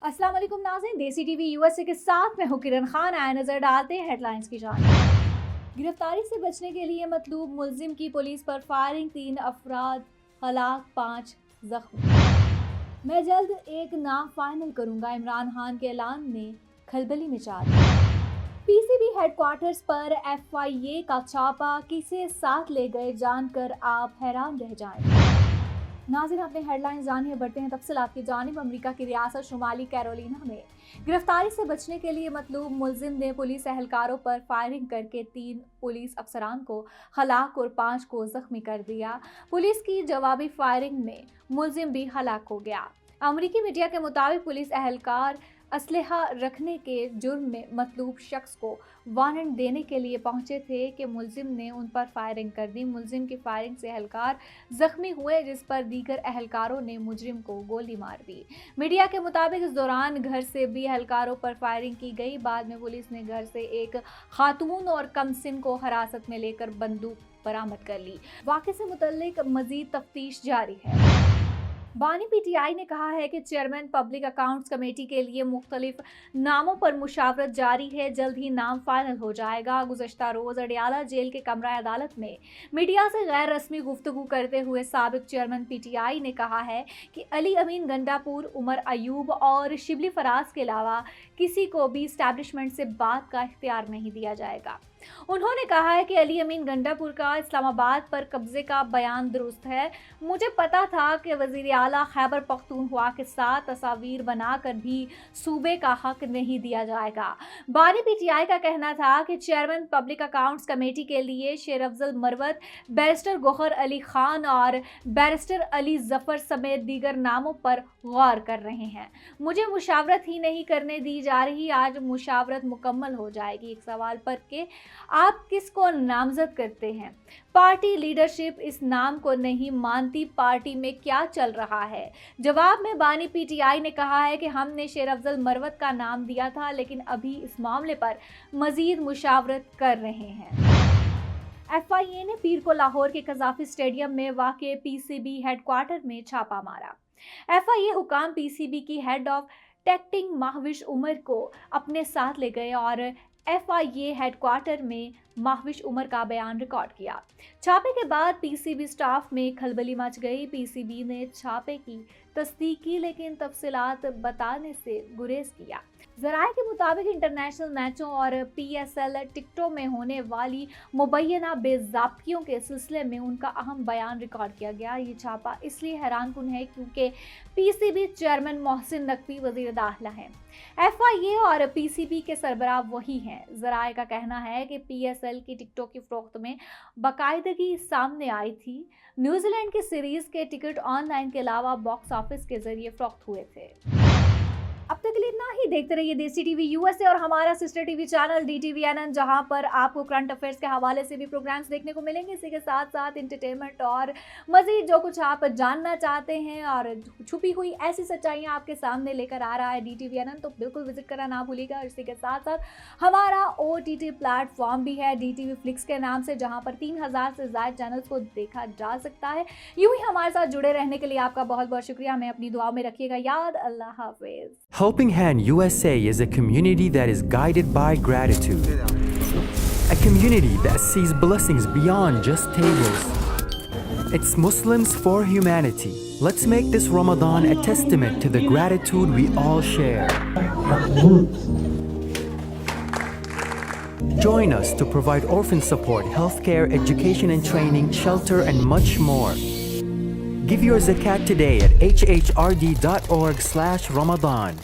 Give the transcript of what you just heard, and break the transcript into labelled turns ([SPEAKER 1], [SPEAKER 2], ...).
[SPEAKER 1] अस्सलाम वालेकुम नाज़रीन, देसी टीवी यूएसए के साथ मैं हूं किरण खान। आए नजर डालते हैं हेडलाइंस की जानिब। गिरफ्तारी से बचने के लिए मतलूब मुलजिम की पुलिस पर फायरिंग, 3 अफराद हलाक, 5 जख्मी। मैं जल्द एक नाम फाइनल करूंगा, इमरान खान के ऐलान ने खलबली मचा दी। पीसीबी हेडक्वार्टर्स पर एफआईए का छापा, किसे साथ ले गए जानकर आप हैरान रह जाएंगे। नाज़रीन, अपने हेडलाइंस जानिए, बढ़ते हैं तफसीलात की जानिब। अमेरिका की रियासत शुमाली कैरोलिना में गिरफ्तारी से बचने के लिए मतलूब मुलजिम ने पुलिस एहलकारों पर फायरिंग करके 3 पुलिस अफसरान को हलाक और 5 को जख्मी कर दिया। पुलिस की जवाबी फायरिंग में मुलजिम भी हलाक हो गया। अमेरिकी मीडिया के मुताबिक पुलिस एहलकार असलहा रखने के जुर्म में मतलूब शख्स को वारंट देने के लिए पहुंचे थे कि मुलजिम ने उन पर फायरिंग कर दी। मुलजिम की फायरिंग से एहलकार जख्मी हुए, जिस पर दीगर एहलकारों ने मुजरिम को गोली मार दी। मीडिया के मुताबिक इस दौरान घर से भी एहलकारों पर फायरिंग की गई। बाद में पुलिस ने घर से एक खातून और कमसिन को हिरासत में लेकर बंदूक बरामद कर ली। वाक़े से मुतल्लिक मजीद तफ्तीश जारी है। बानी पीटीआई ने कहा है कि चेयरमैन पब्लिक अकाउंट्स कमेटी के लिए मुख्तलिफ नामों पर मुशावरत जारी है, जल्द ही नाम फाइनल हो जाएगा। गुज़श्ता रोज़ अडियाला जेल के कमरा अदालत में मीडिया से गैर रस्मी गुफ्तगू करते हुए साबिक चेयरमैन पीटीआई ने कहा है कि अली अमीन गंडापुर, उमर अयूब और शिबली फराज के अलावा किसी को भी इस्टेब्लिशमेंट से बात का इख्तियार नहीं दिया जाएगा। उन्होंने कहा है कि अली अमीन गंडापुर का इस्लामाबाद पर कब्जे का बयान दुरुस्त है। मुझे पता था कि वज़ीर आला खैबर पख्तूनख्वा के साथ तस्वीर बनाकर भी सूबे का हक नहीं दिया जाएगा। बानी पीटीआई का कहना था कि चेयरमैन पब्लिक अकाउंट्स कमेटी के लिए शेर अफजल मरवत, बैरिस्टर गौहर अली खान और बैरिस्टर अली जफर समेत दीगर नामों पर गौर कर रहे हैं। मुझे मुशावरत ही नहीं करने दी जा रही, आज मुशावरत मुकम्मल हो जाएगी। एक सवाल पर के आप किसको नामजद करते हैं? पार्टी लीडरशिप इस नाम को नहीं मानती। पार्टी में क्या चल रहा है? जवाब में बानी पीटीआई ने कहा है कि हमने शेर अफजल मरवत का नाम दिया था, लेकिन अभी इस मामले पर मजीद मुशावरत कर रहे हैं। एफआईए ने पीर को लाहौर के कज़ाफी स्टेडियम में वाक़े पीसीबी हेडक्वार्टर में छापा मारा। एफआईए हुकाम पीसीबी की हेड ऑफ टेक्टिंग महविश उमर को अपने साथ ले गए और एफआईए हेडक्वार्टर में महविश उमर का बयान रिकॉर्ड किया। छापे के बाद पीसीबी स्टाफ में खलबली मच गई। पीसीबी ने छापे की तस्दीक की, लेकिन तफसीलात बताने से गुरेज किया। ज़राए के मुताबिक इंटरनेशनल मैचों और पीएसएल टिकटों में होने वाली मुबैना बेज़ाब्तियों के सिलसिले में उनका अहम बयान रिकॉर्ड किया गया। ये छापा इसलिए हैरानकुन है क्योंकि पीसीबी चेयरमैन मोहसिन नकवी वज़ीर दाखिला हैं। एफआईए और पीसीबी के सरबराह वही हैं। ज़राए का कहना है कि पीएसएल की टिकटों की फ़रोख्त में बाकायदगी सामने आई थी। न्यूजीलैंड की सीरीज़ के टिकट ऑनलाइन के अलावा बॉक्स ऑफिस के जरिए फ़रोख्त हुए थे। अब तक के लिए इतना ही। देखते रहिए देसी टीवी यूएसए और हमारा सिस्टर टीवी चैनल DTVNN, जहां पर आपको करंट अफेयर्स के हवाले से भी प्रोग्राम्स देखने को मिलेंगे। इसी के साथ साथ इंटरटेनमेंट और मजीद जो कुछ आप जानना चाहते हैं और छुपी हुई ऐसी सच्चाइयां आपके सामने लेकर आ रहा है DTVNN, तो बिल्कुल विजिट करना ना भूलिएगा। इसी के साथ साथ हमारा OTT प्लेटफॉर्म भी है DTV फ्लिक्स के नाम से, जहाँ पर 3000 से ज़्यादा चैनल्स को देखा जा सकता है। यूँ ही हमारे साथ जुड़े रहने के लिए आपका बहुत बहुत शुक्रिया। हमें अपनी दुआ में रखिएगा याद। अल्लाह हाफिज़।
[SPEAKER 2] Helping Hand USA is a community that is guided by gratitude. A community that sees blessings beyond just tables. It's Muslims for humanity. Let's make this Ramadan a testament to the gratitude we all share. Join us to provide orphan support, healthcare, education and training, shelter and much more. Give your zakat today at hhrd.org/Ramadan.